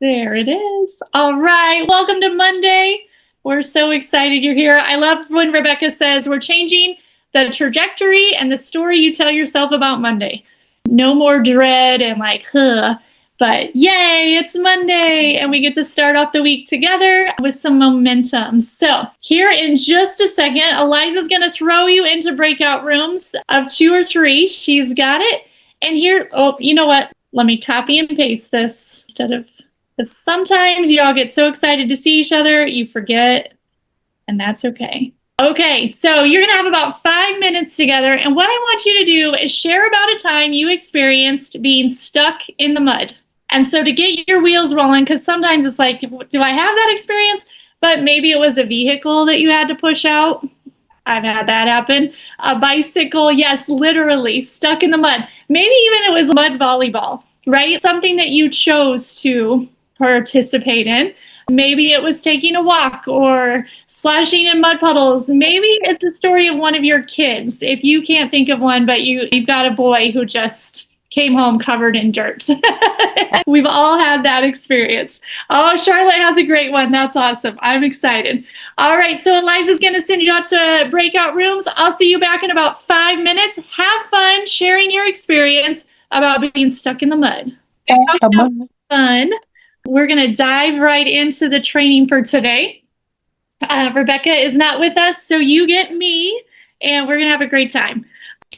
There it is. All right. Welcome to Monday. We're so excited you're here. I love when Rebecca says we're changing the trajectory and the story you tell yourself about Monday. No more dread and but yay, it's Monday and we get to start off the week together with some momentum. So here in just a second, Eliza's going to throw you into breakout rooms of 2 or 3. She's got it. And here, you know what? Let me copy and paste this instead of, because sometimes you all get so excited to see each other, you forget, and that's okay. Okay, so you're going to have about 5 minutes together, and what I want you to do is share about a time you experienced being stuck in the mud. And so to get your wheels rolling, because sometimes it's like, do I have that experience? But maybe it was a vehicle that you had to push out. I've had that happen. A bicycle, yes, literally stuck in the mud. Maybe even it was mud volleyball, right? Something that you chose to participate in. Maybe it was taking a walk or splashing in mud puddles. Maybe it's a story of one of your kids. If you can't think of one, but you've got a boy who just came home covered in dirt. We've all had that experience. Oh, Charlotte has a great one. That's awesome. I'm excited. All right, so Eliza's going to send you out to breakout rooms. I'll see you back in about 5 minutes. Have fun sharing your experience about being stuck in the mud. Fun. We're going to dive right into the training for today. Rebecca is not with us, so you get me, and we're going to have a great time.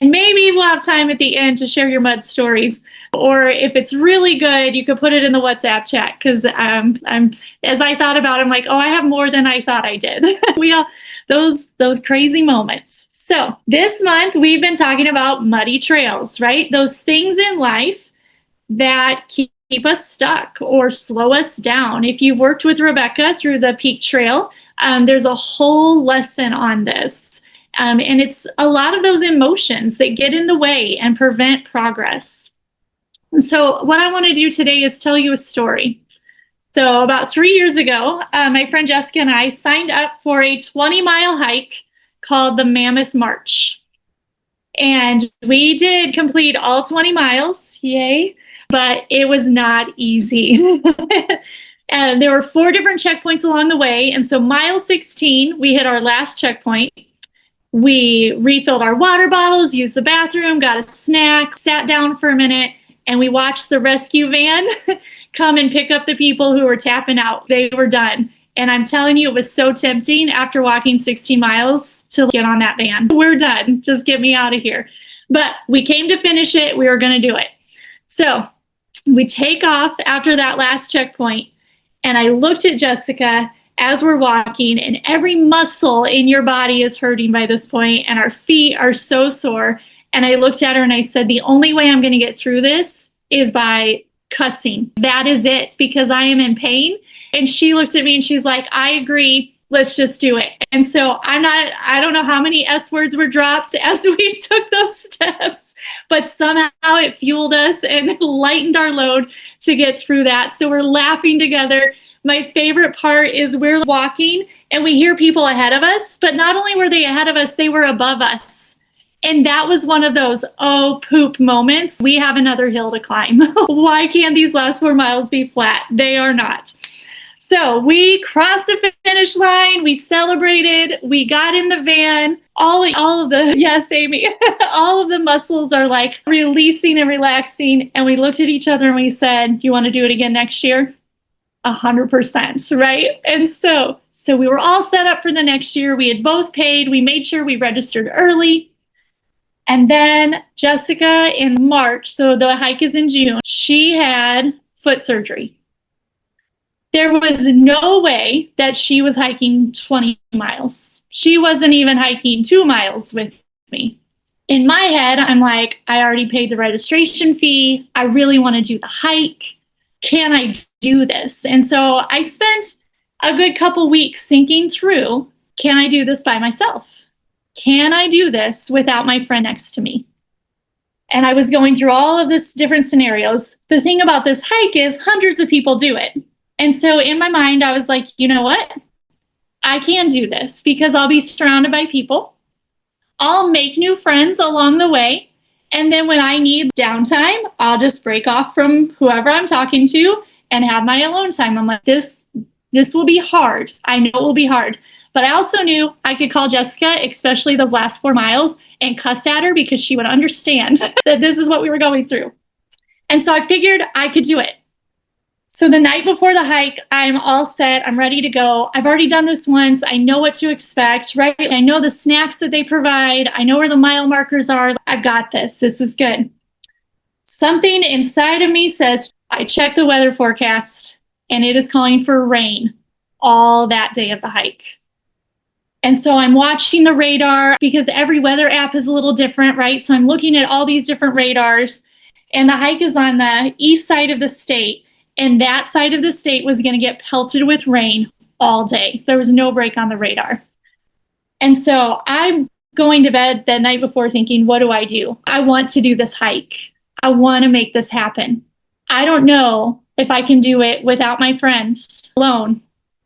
And maybe we'll have time at the end to share your mud stories. Or if it's really good, you could put it in the WhatsApp chat, because as I thought about it, I'm like, oh, I have more than I thought I did. We all those crazy moments. So this month we've been talking about muddy trails, right? Those things in life that keep us stuck or slow us down. If you've worked with Rebecca through the Peak Trail, there's a whole lesson on this. And it's a lot of those emotions that get in the way and prevent progress. So what I want to do today is tell you a story. So about 3 years ago, my friend Jessica and I signed up for a 20-mile hike called the Mammoth March. And we did complete all 20 miles, yay, but it was not easy. And there were 4 different checkpoints along the way. And so mile 16, we hit our last checkpoint. We refilled our water bottles, used the bathroom, got a snack, sat down for a minute, and we watched the rescue van come and pick up the people who were tapping out. They were done. And I'm telling you, it was so tempting after walking 16 miles to get on that van. We're done. Just get me out of here. But we came to finish it. We were going to do it. So we take off after that last checkpoint. And I looked at Jessica as we're walking, and every muscle in your body is hurting by this point, and our feet are so sore. And I looked at her and I said, the only way I'm going to get through this is by cussing. That is it, because I am in pain. And she looked at me and she's like, I agree. Let's just do it. And so I don't know how many S words were dropped as we took those steps, but somehow it fueled us and lightened our load to get through that. So we're laughing together. My favorite part is we're walking and we hear people ahead of us, but not only were they ahead of us, they were above us. And that was one of those, oh, poop moments. We have another hill to climb. Why can't these last 4 miles be flat? They are not. So we crossed the finish line. We celebrated. We got in the van. All of the, yes, Amy, all of the muscles are like releasing and relaxing. And we looked at each other and we said, you want to do it again next year? 100%, right? And so we were all set up for the next year. We had both paid. We made sure we registered early. And then Jessica in March, so the hike is in June, she had foot surgery. There was no way that she was hiking 20 miles. She wasn't even hiking 2 miles with me. In my head, I'm like, I already paid the registration fee. I really want to do the hike. Can I do this? And so I spent a good couple weeks thinking through, can I do this by myself? Can I do this without my friend next to me? And I was going through all of this different scenarios. The thing about this hike is hundreds of people do it. And so in my mind, I was like, you know what? I can do this because I'll be surrounded by people. I'll make new friends along the way. And then when I need downtime, I'll just break off from whoever I'm talking to and have my alone time. I'm like, this will be hard. I know it will be hard. But I also knew I could call Jessica, especially those last 4 miles, and cuss at her because she would understand that this is what we were going through. And so I figured I could do it. So the night before the hike, I'm all set. I'm ready to go. I've already done this once. I know what to expect, right? I know the snacks that they provide. I know where the mile markers are. I've got this. This is good. Something inside of me says, I checked the weather forecast and it is calling for rain all that day of the hike. And so I'm watching the radar because every weather app is a little different, right? So I'm looking at all these different radars, and the hike is on the east side of the state. And that side of the state was going to get pelted with rain all day. There was no break on the radar. And so I'm going to bed the night before thinking, what do? I want to do this hike. I want to make this happen. I don't know if I can do it without my friends alone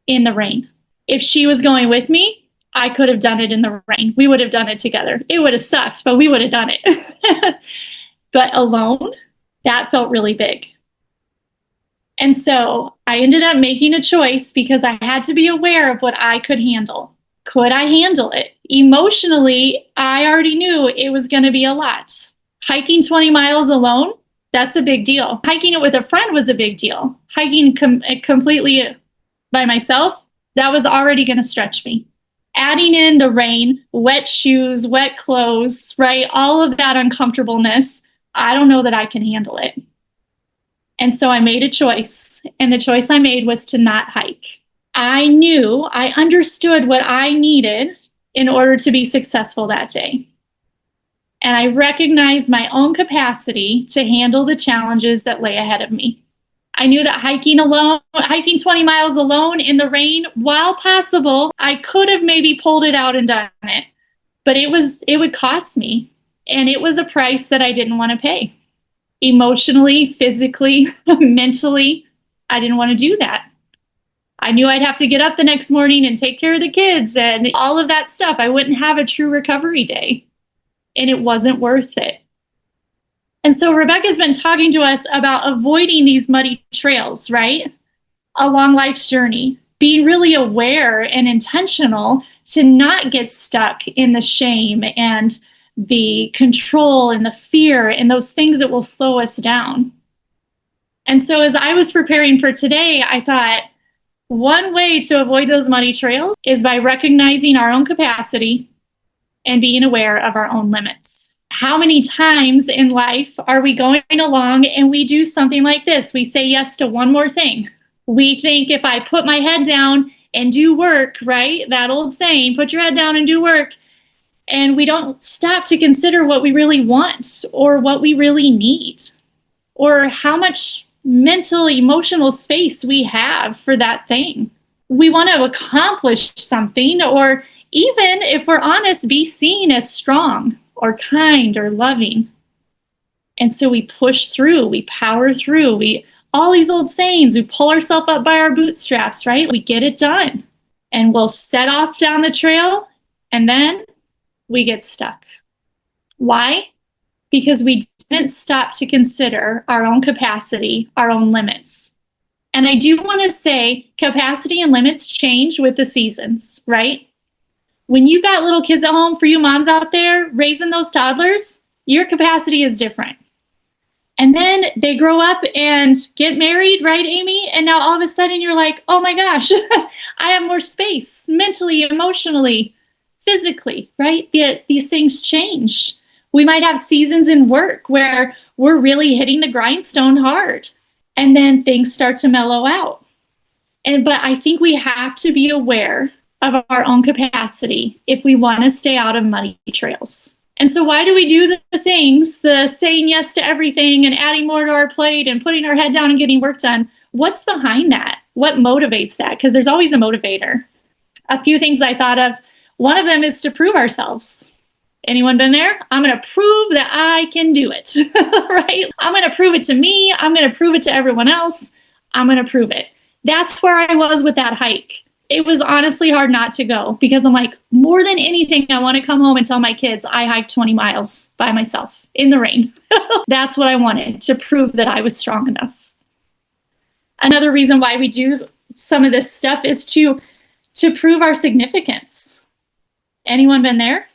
in the rain. If she was going with me, I could have done it in the rain. We would have done it together. It would have sucked, but we would have done it. But alone, that felt really big. And so I ended up making a choice because I had to be aware of what I could handle. Could I handle it? Emotionally, I already knew it was going to be a lot. Hiking 20 miles alone, that's a big deal. Hiking it with a friend was a big deal. Hiking completely by myself, that was already going to stretch me. Adding in the rain, wet shoes, wet clothes, right? All of that uncomfortableness, I don't know that I can handle it. And so I made a choice, and the choice I made was to not hike. I understood what I needed in order to be successful that day. And I recognized my own capacity to handle the challenges that lay ahead of me. I knew that hiking 20 miles alone in the rain, while possible, I could have maybe pulled it out and done it. But it would cost me. And it was a price that I didn't want to pay. Emotionally, physically, mentally, I didn't want to do that. I knew I'd have to get up the next morning and take care of the kids and all of that stuff. I wouldn't have a true recovery day. And it wasn't worth it. And so Rebecca's been talking to us about avoiding these muddy trails, right? Along life's journey, being really aware and intentional to not get stuck in the shame and the control and the fear and those things that will slow us down. And so as I was preparing for today, I thought one way to avoid those muddy trails is by recognizing our own capacity and being aware of our own limits. How many times in life are we going along and we do something like this? We say yes to one more thing. We think if I put my head down and do work, right? That old saying, put your head down and do work. And we don't stop to consider what we really want or what we really need or how much mental, emotional space we have for that thing. We want to accomplish something, or even if we're honest, be seen as strong or kind or loving. And so we push through, we power through, all these old sayings, we pull ourselves up by our bootstraps, right? We get it done. And we'll set off down the trail, and then we get stuck. Why? Because we didn't stop to consider our own capacity, our own limits. And I do want to say capacity and limits change with the seasons, right? When you got little kids at home, for you moms out there raising those toddlers, your capacity is different. And then they grow up and get married, right, Amy? And now all of a sudden you're like, oh my gosh, I have more space mentally, emotionally, physically, right? These things change. We might have seasons in work where we're really hitting the grindstone hard, and then things start to mellow out. But I think we have to be aware of our own capacity if we want to stay out of muddy trails. And so why do we do the things, the saying yes to everything and adding more to our plate and putting our head down and getting work done? What's behind that? What motivates that? Because there's always a motivator. A few things I thought of. One of them is to prove ourselves. Anyone been there? I'm going to prove that I can do it, right? I'm going to prove it to me. I'm going to prove it to everyone else. I'm going to prove it. That's where I was with that hike. It was honestly hard not to go because I'm like, more than anything, I want to come home and tell my kids I hiked 20 miles by myself in the rain. That's what I wanted, to prove that I was strong enough. Another reason why we do some of this stuff is to prove our significance. Anyone been there?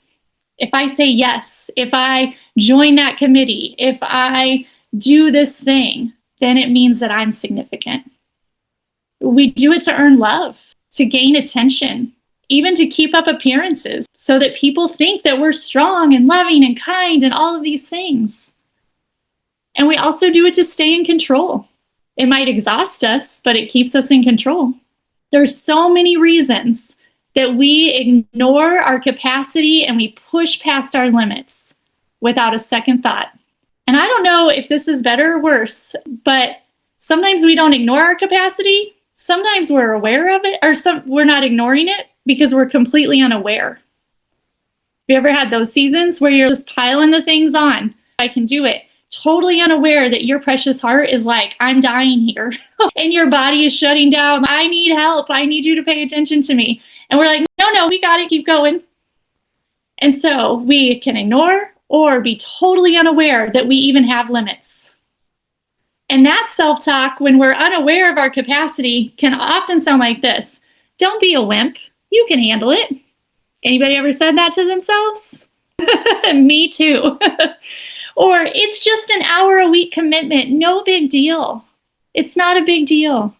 If I say yes, if I join that committee, if I do this thing, then it means that I'm significant. We do it to earn love, to gain attention, even to keep up appearances so that people think that we're strong and loving and kind and all of these things. And we also do it to stay in control. It might exhaust us, but it keeps us in control. There's so many reasons that we ignore our capacity and we push past our limits without a second thought. And I don't know if this is better or worse, but sometimes we don't ignore our capacity. Sometimes we're aware of it, or we're not ignoring it because we're completely unaware. Have you ever had those seasons where you're just piling the things on? I can do it. Totally unaware that your precious heart is like, I'm dying here. And your body is shutting down. I need help. I need you to pay attention to me. And we're like, no, we got to keep going. And so we can ignore or be totally unaware that we even have limits. And that self-talk, when we're unaware of our capacity, can often sound like this. Don't be a wimp. You can handle it. Anybody ever said that to themselves? Me too. Or it's just an hour a week commitment. No big deal. It's not a big deal.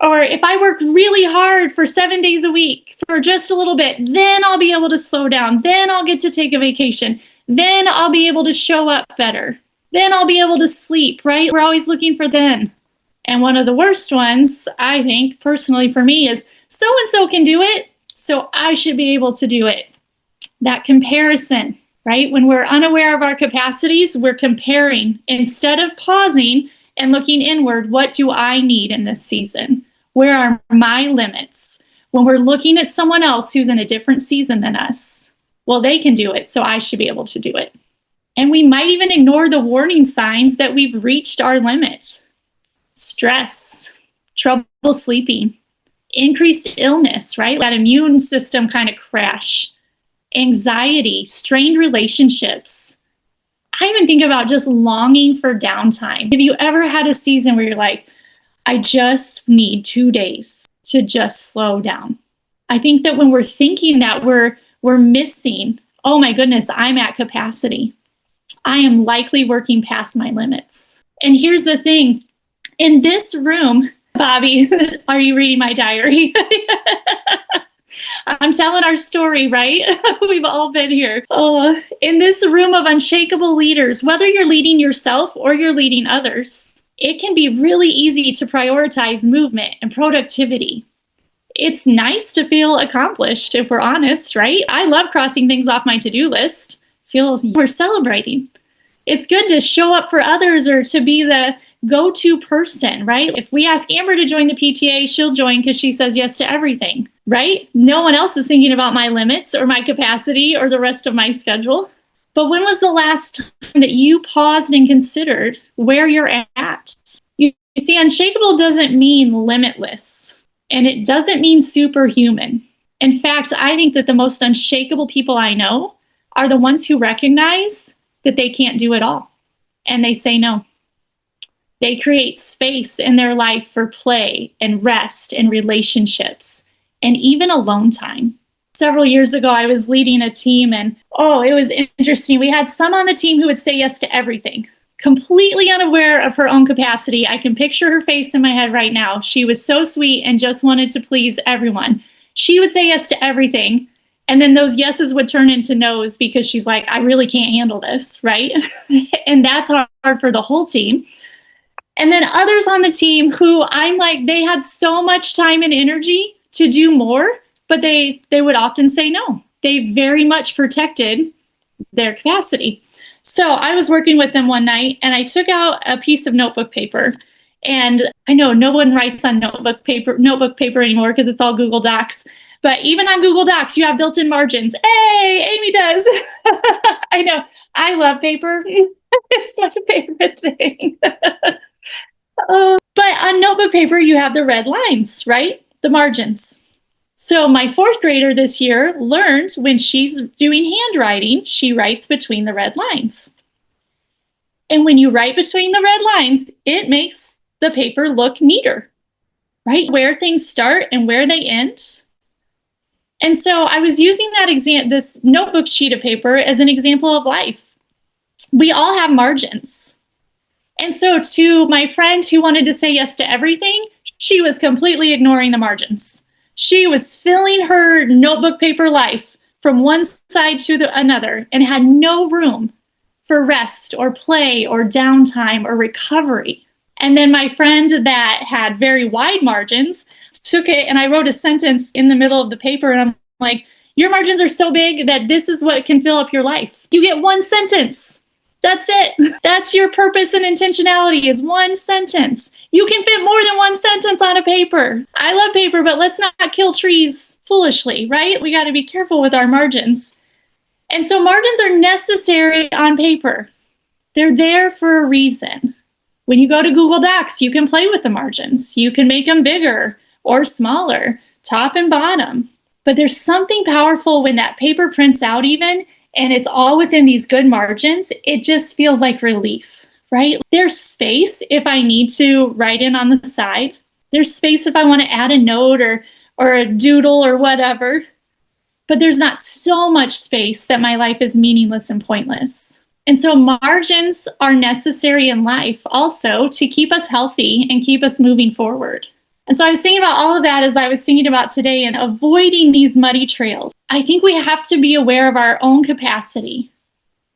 Or if I work really hard for 7 days a week for just a little bit, then I'll be able to slow down. Then I'll get to take a vacation. Then I'll be able to show up better. Then I'll be able to sleep, right? We're always looking for then. And one of the worst ones, I think, personally for me, is so-and-so can do it, so I should be able to do it. That comparison, right? When we're unaware of our capacities, we're comparing. Instead of pausing and looking inward, what do I need in this season? Where are my limits? When we're looking at someone else who's in a different season than us, well, they can do it, so I should be able to do it. And we might even ignore the warning signs that we've reached our limit. Stress, trouble sleeping, increased illness, right? That immune system kind of crash, anxiety, strained relationships. I even think about just longing for downtime. Have you ever had a season where you're like, I just need 2 days to just slow down? I think that when we're thinking that, we're missing, oh my goodness, I'm at capacity. I am likely working past my limits. And here's the thing, in this room, Bobby, are you reading my diary? I'm telling our story, right? We've all been here. Oh, in this room of unshakable leaders, whether you're leading yourself or you're leading others, it can be really easy to prioritize movement and productivity. It's nice to feel accomplished, if we're honest, right? I love crossing things off my to-do list. Feel we're celebrating. It's good to show up for others or to be the go-to person, right? If we ask Amber to join the PTA, she'll join because she says yes to everything, right? No one else is thinking about my limits or my capacity or the rest of my schedule. But when was the last time that you paused and considered where you're at? You see, unshakable doesn't mean limitless, and it doesn't mean superhuman. In fact, I think that the most unshakable people I know are the ones who recognize that they can't do it all, and they say no. They create space in their life for play and rest and relationships and even alone time. Several years ago, I was leading a team and it was interesting. We had some on the team who would say yes to everything, completely unaware of her own capacity. I can picture her face in my head right now. She was so sweet and just wanted to please everyone. She would say yes to everything. And then those yeses would turn into noes because she's like, I really can't handle this, right? And that's hard for the whole team. And then others on the team who I'm like, they had so much time and energy to do more, but they would often say no. They very much protected their capacity. So I was working with them one night and I took out a piece of notebook paper. And I know no one writes on notebook paper anymore because it's all Google Docs. But even on Google Docs, you have built-in margins. Hey, Amy does. I know. I love paper. It's my favorite thing. But on notebook paper, you have the red lines, right? The margins. So my fourth grader this year learned when she's doing handwriting, she writes between the red lines. And when you write between the red lines, it makes the paper look neater, right? Where things start and where they end. And so I was using this notebook sheet of paper as an example of life. We all have margins. And so to my friend who wanted to say yes to everything, she was completely ignoring the margins. She was filling her notebook paper life from one side to another and had no room for rest or play or downtime or recovery. And then my friend that had very wide margins took it, and I wrote a sentence in the middle of the paper, and I'm like, your margins are so big that this is what can fill up your life. You get one sentence. That's it. That's your purpose and intentionality, is one sentence. You can fit more than one sentence on a paper. I love paper, but let's not kill trees foolishly, right? We got to be careful with our margins. And so margins are necessary on paper. They're there for a reason. When you go to Google Docs, you can play with the margins. You can make them bigger or smaller, top and bottom. But there's something powerful when that paper prints out even, and it's all within these good margins. It just feels like relief, right? There's space if I need to write in on the side. There's space if I want to add a note or a doodle or whatever. But there's not so much space that my life is meaningless and pointless. And so margins are necessary in life also to keep us healthy and keep us moving forward. And so I was thinking about all of that as I was thinking about today and avoiding these muddy trails. I think we have to be aware of our own capacity.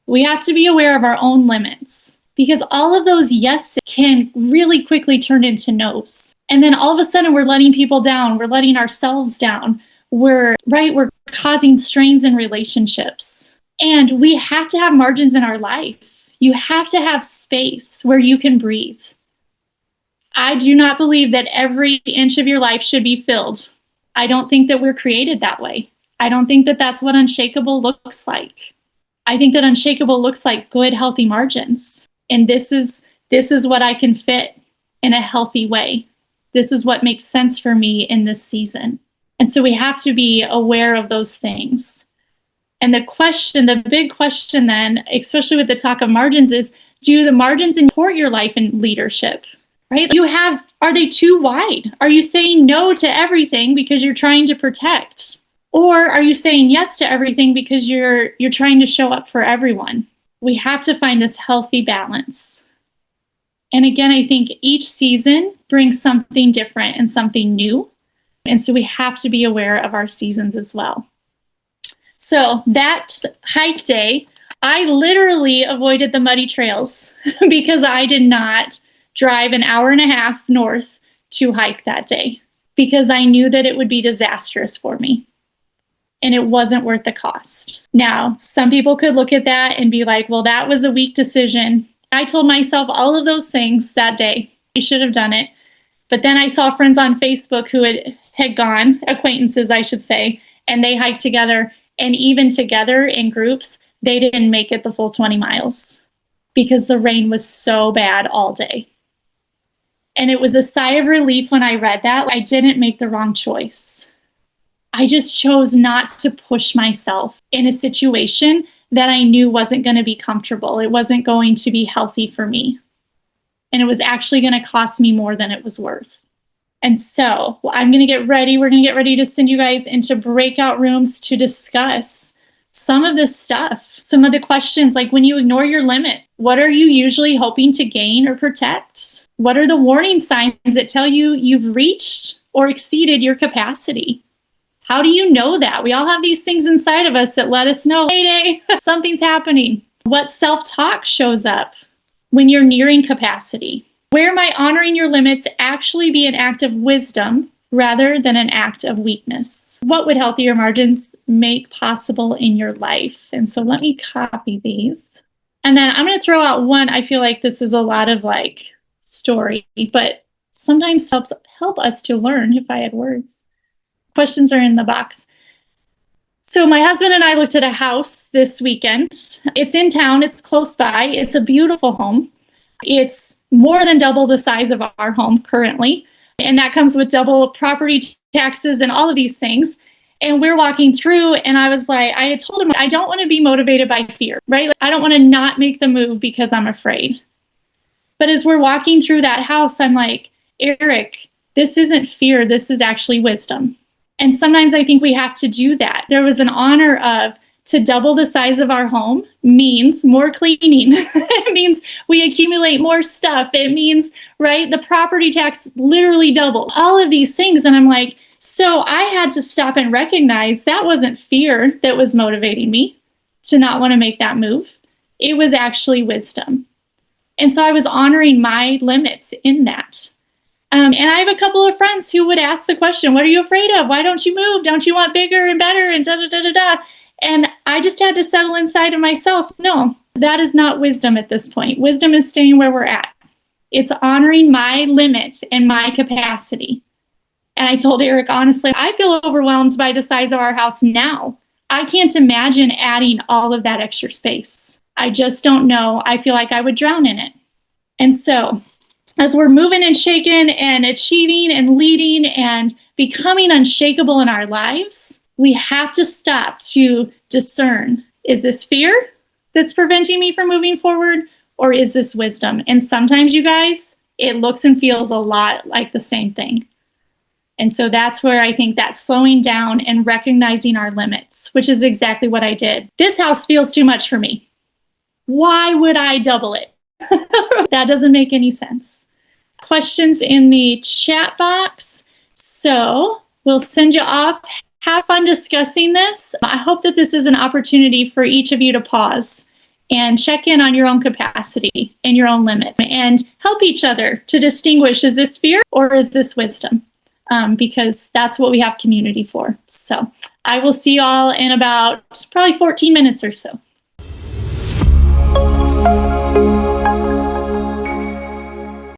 We have to be aware of our own limits, because all of those yes can really quickly turn into no's. And then all of a sudden we're letting people down. We're letting ourselves down. We're causing strains in relationships. And we have to have margins in our life. You have to have space where you can breathe. I do not believe that every inch of your life should be filled. I don't think that we're created that way. I don't think that that's what unshakable looks like. I think that unshakable looks like good, healthy margins. And this is what I can fit in a healthy way. This is what makes sense for me in this season. And so we have to be aware of those things. And the big question then, especially with the talk of margins, is do the margins support your life in leadership, right? Are they too wide? Are you saying no to everything because you're trying to protect? Or are you saying yes to everything because you're trying to show up for everyone? We have to find this healthy balance. And again, I think each season brings something different and something new. And so we have to be aware of our seasons as well. So that hike day, I literally avoided the muddy trails because I did not drive an hour and a half north to hike that day because I knew that it would be disastrous for me and it wasn't worth the cost. Now, some people could look at that and be like, well, that was a weak decision. I told myself all of those things that day. I should have done it. But then I saw friends on Facebook who had gone, acquaintances, I should say, and they hiked together. And even together in groups, they didn't make it the full 20 miles because the rain was so bad all day. And it was a sigh of relief when I read that. I didn't make the wrong choice. I just chose not to push myself in a situation that I knew wasn't going to be comfortable. It wasn't going to be healthy for me. And it was actually going to cost me more than it was worth. And so I'm going to get ready. We're going to get ready to send you guys into breakout rooms to discuss some of this stuff, some of the questions, like when you ignore your limit, what are you usually hoping to gain or protect? What are the warning signs that tell you you've reached or exceeded your capacity? How do you know that? We all have these things inside of us that let us know, hey, something's happening. What self-talk shows up when you're nearing capacity? Where might honoring your limits actually be an act of wisdom rather than an act of weakness? What would healthier margins make possible in your life? And so let me copy these. And then I'm going to throw out one. I feel like this is a lot of story, but sometimes help us to learn if I had words. Questions are in the box. So my husband and I looked at a house this weekend. It's in town. It's close by. It's a beautiful home. It's more than double the size of our home currently. And that comes with double property taxes and all of these things. And we're walking through and I was like, I had told him, I don't want to be motivated by fear, right? I don't want to not make the move because I'm afraid. But as we're walking through that house, I'm like, Eric, this isn't fear. This is actually wisdom. And sometimes I think we have to do that. There was an honor of to double the size of our home means more cleaning. It means we accumulate more stuff. It means, right, the property tax literally doubled. All of these things. And I'm like, so I had to stop and recognize that wasn't fear that was motivating me to not want to make that move. It was actually wisdom. And so I was honoring my limits in that. And I have a couple of friends who would ask the question, what are you afraid of? Why don't you move? Don't you want bigger and better and da-da-da-da-da? And I just had to settle inside of myself. No, that is not wisdom at this point. Wisdom is staying where we're at. It's honoring my limits and my capacity. And I told Eric, honestly, I feel overwhelmed by the size of our house now. I can't imagine adding all of that extra space. I just don't know. I feel like I would drown in it. And so as we're moving and shaking and achieving and leading and becoming unshakable in our lives, we have to stop to discern, is this fear that's preventing me from moving forward, or is this wisdom? And sometimes, you guys, it looks and feels a lot like the same thing. And so that's where I think that slowing down and recognizing our limits, which is exactly what I did. This house feels too much for me. Why would I double it? That doesn't make any sense. Questions in the chat box. So we'll send you off. Have fun discussing this. I hope that this is an opportunity for each of you to pause and check in on your own capacity and your own limit and help each other to distinguish, is this fear or is this wisdom? Because that's what we have community for. So I will see you all in about probably 14 minutes or so.